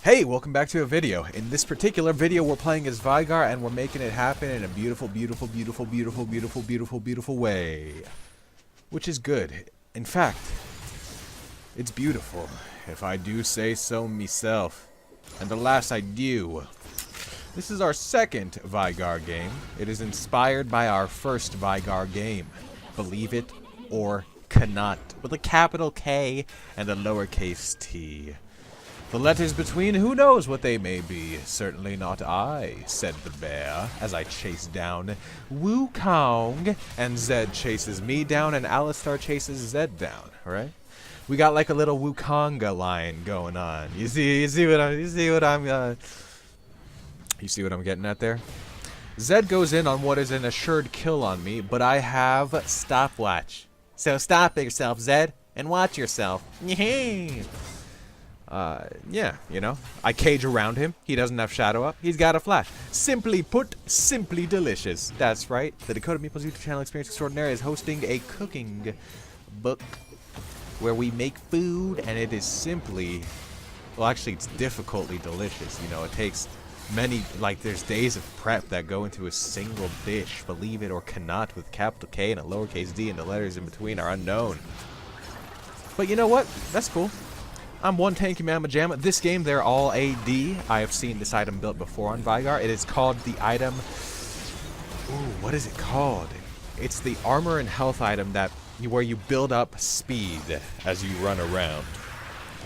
Hey, welcome back to a video. In this particular video, we're playing as Veigar, and we're making it happen in a beautiful, beautiful, beautiful, beautiful, beautiful, beautiful, beautiful way. Which is good. In fact, it's beautiful, if I do say so myself. And alas, I do. This is our second Veigar game. It is inspired by our first Veigar game. Believe it or cannot. With a capital K and a lowercase t. The letters between, who knows what they may be. Certainly not I, said the bear, as I chased down Wukong, and Zed chases me down, and Alistar chases Zed down, right? We got like a little Wukonga line going on. You see what I'm getting at there? Zed goes in on what is an assured kill on me, but I have stopwatch. So stop yourself, Zed, and watch yourself. Yeah, you know, I cage around him. He doesn't have shadow up. He's got a flash. Simply put, simply delicious. That's right. The Dakota Meeples YouTube channel Experience Extraordinary is hosting a cooking book where we make food, and it is simply, well, actually, it's difficultly delicious. You know, it takes many, like, there's days of prep that go into a single dish. Believe it or cannot, with capital K and a lowercase d, and the letters in between are unknown. But you know what? That's cool. I'm one tanky mamma jamma. This game, they're all AD. I have seen this item built before on Veigar. It is called the item... Ooh, what is it called? It's the armor and health item that where you build up speed as you run around.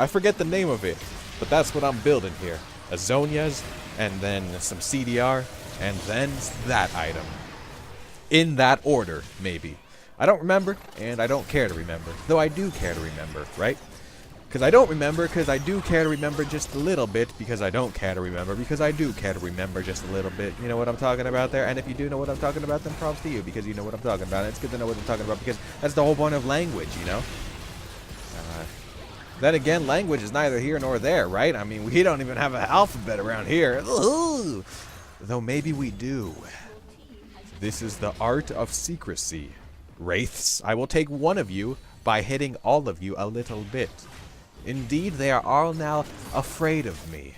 I forget the name of it, but that's what I'm building here. Azonias, and then some CDR, and then that item. In that order, maybe. I don't remember, and I don't care to remember. Though I do care to remember, right? Because I don't remember, because I do care to remember just a little bit, because I don't care to remember, because I do care to remember just a little bit. You know what I'm talking about there? And if you do know what I'm talking about, then props to you, because you know what I'm talking about. And it's good to know what I'm talking about, because that's the whole point of language, you know? Then again, language is neither here nor there, right? I mean, we don't even have an alphabet around here. Ooh. Though maybe we do. This is the art of secrecy. Wraiths, I will take one of you by hitting all of you a little bit. Indeed, they are all now afraid of me.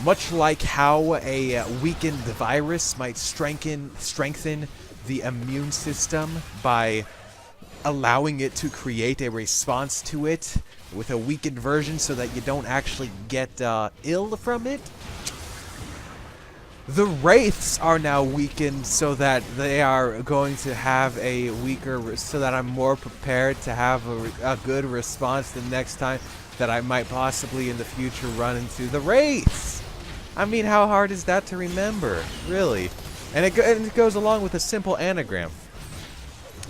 Much like how a weakened virus might strengthen the immune system by allowing it to create a response to it with a weakened version so that you don't actually get ill from it. The Wraiths are now weakened so that they are going to have a weaker, so that I'm more prepared to have a good response the next time that I might possibly in the future run into the Wraiths. I mean, how hard is that to remember, really? And it goes along with a simple anagram.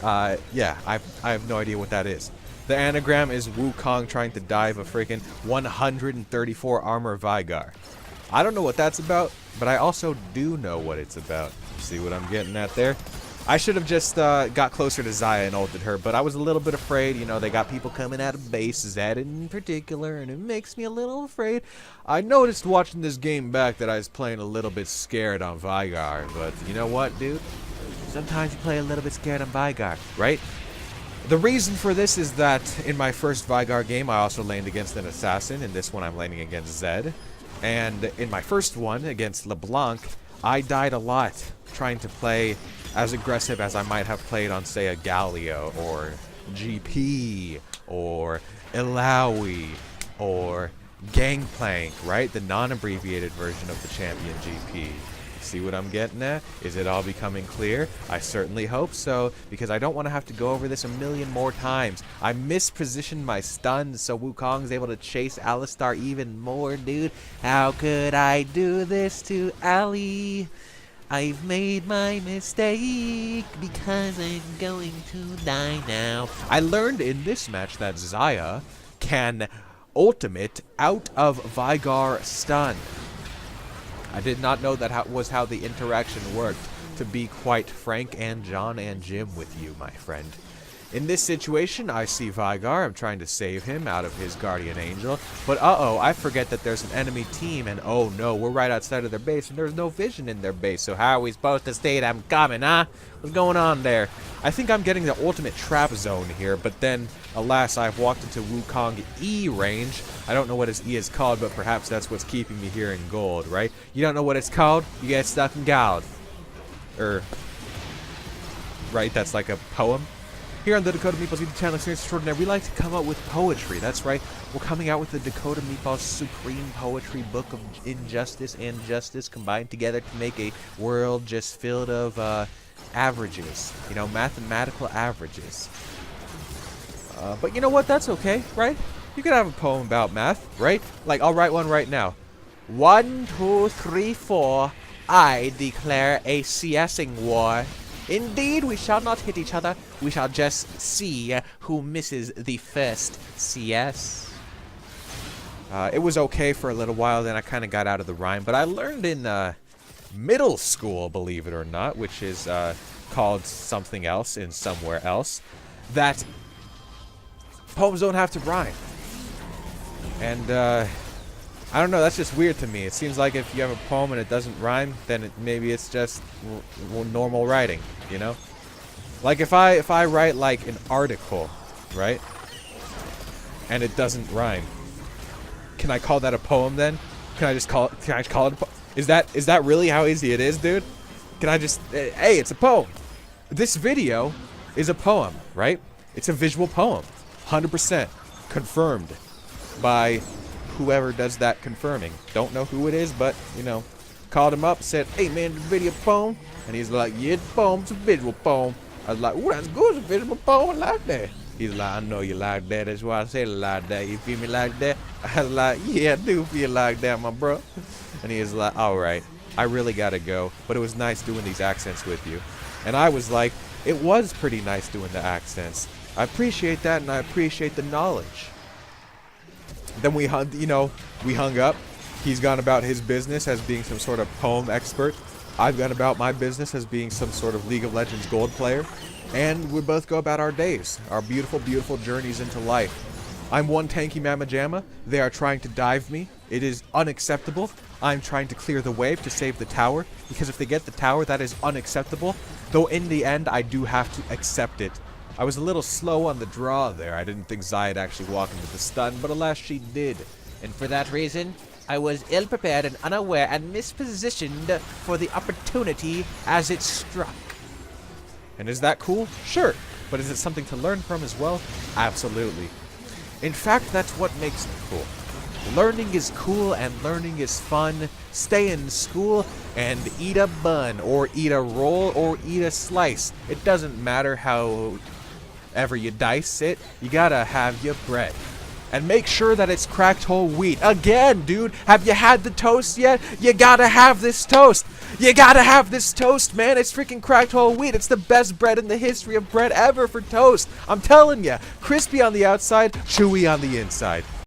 Yeah, I have no idea what that is. The anagram is Wukong trying to dive a freaking 134 armor Veigar. I don't know what that's about, but I also do know what it's about. See what I'm getting at there? I should have just got closer to Xayah and ulted her, but I was a little bit afraid. You know, they got people coming out of base, Zed in particular, and it makes me a little afraid. I noticed watching this game back that I was playing a little bit scared on Veigar, but you know what, dude? Sometimes you play a little bit scared on Veigar, right? The reason for this is that in my first Veigar game, I also laned against an assassin. In this one, I'm landing against Zed. And in my first one, against LeBlanc, I died a lot trying to play as aggressive as I might have played on, say, a Galio, or GP, or Illaoi, or Gangplank, right? The non-abbreviated version of the Champion GP. See what I'm getting at? Is it all becoming clear? I certainly hope so, because I don't want to have to go over this a million more times. I mispositioned my stun, so Wukong's able to chase Alistar even more, dude. How could I do this to Ali? I've made my mistake, because I'm going to die now. I learned in this match that Xayah can ultimate out of Veigar stun. I did not know that was how the interaction worked, to be quite frank and John and Jim with you, my friend. In this situation, I see Veigar. I'm trying to save him out of his guardian angel. But uh-oh, I forget that there's an enemy team, and oh no, we're right outside of their base, and there's no vision in their base. So how are we supposed to state I'm coming, huh? What's going on there? I think I'm getting the ultimate trap zone here, but then, alas, I've walked into Wukong E range. I don't know what his E is called, but perhaps that's what's keeping me here in gold, right? You don't know what it's called? You get stuck in gold. Right, that's like a poem. Here on the Dakota Meatballs YouTube channel, Experience Extraordinary, we like to come up with poetry. That's right. We're coming out with the Dakota Meatballs Supreme Poetry Book of Injustice and Justice combined together to make a world just filled of averages. You know, mathematical averages. But you know what? That's okay, right? You could have a poem about math, right? Like, I'll write one right now. 1, 2, 3, 4. I declare a CSing war. Indeed, we shall not hit each other. We shall just see who misses the first CS. It was okay for a little while, then I kind of got out of the rhyme. But I learned in middle school, believe it or not, which is called something else in somewhere else, that poems don't have to rhyme. And I don't know, that's just weird to me. It seems like if you have a poem and it doesn't rhyme, then maybe it's just normal writing, you know? Like if I write like an article, right? And it doesn't rhyme. Can I call that a poem then? Can I call it a poem? Is that really how easy it is, dude? Can I just hey, it's a poem. This video is a poem, right? It's a visual poem. 100% confirmed by whoever does that confirming. Don't know who it is, but, you know, called him up, said, hey man, the video poem? And he's like, yeah, it's a poem, it's a visual poem. I was like, ooh, that's good, it's a visual poem, I like that. He's like, I know you like that, that's why I say it like that. You feel me like that? I was like, yeah, I do feel like that, my bro. And he was like, alright, I really gotta go, but it was nice doing these accents with you. And I was like, it was pretty nice doing the accents. I appreciate that, and I appreciate the knowledge. Then we hung up. He's gone about his business as being some sort of poem expert. I've gone about my business as being some sort of League of Legends gold player. And we both go about our days, our beautiful, beautiful journeys into life. I'm one tanky mamma jamma. They are trying to dive me. It is unacceptable. I'm trying to clear the wave to save the tower, because if they get the tower, that is unacceptable. Though in the end, I do have to accept it. I was a little slow on the draw there. I didn't think Zay'd actually walk into the stun, but alas, she did. And for that reason, I was ill-prepared and unaware and mispositioned for the opportunity as it struck. And is that cool? Sure. But is it something to learn from as well? Absolutely. In fact, that's what makes it cool. Learning is cool and learning is fun. Stay in school and eat a bun or eat a roll or eat a slice. It doesn't matter how ever you dice it, you gotta have your bread. And make sure that it's cracked whole wheat. Again, dude, have you had the toast yet? You gotta have this toast. You gotta have this toast, man. It's freaking cracked whole wheat. It's the best bread in the history of bread ever for toast. I'm telling you, crispy on the outside, chewy on the inside.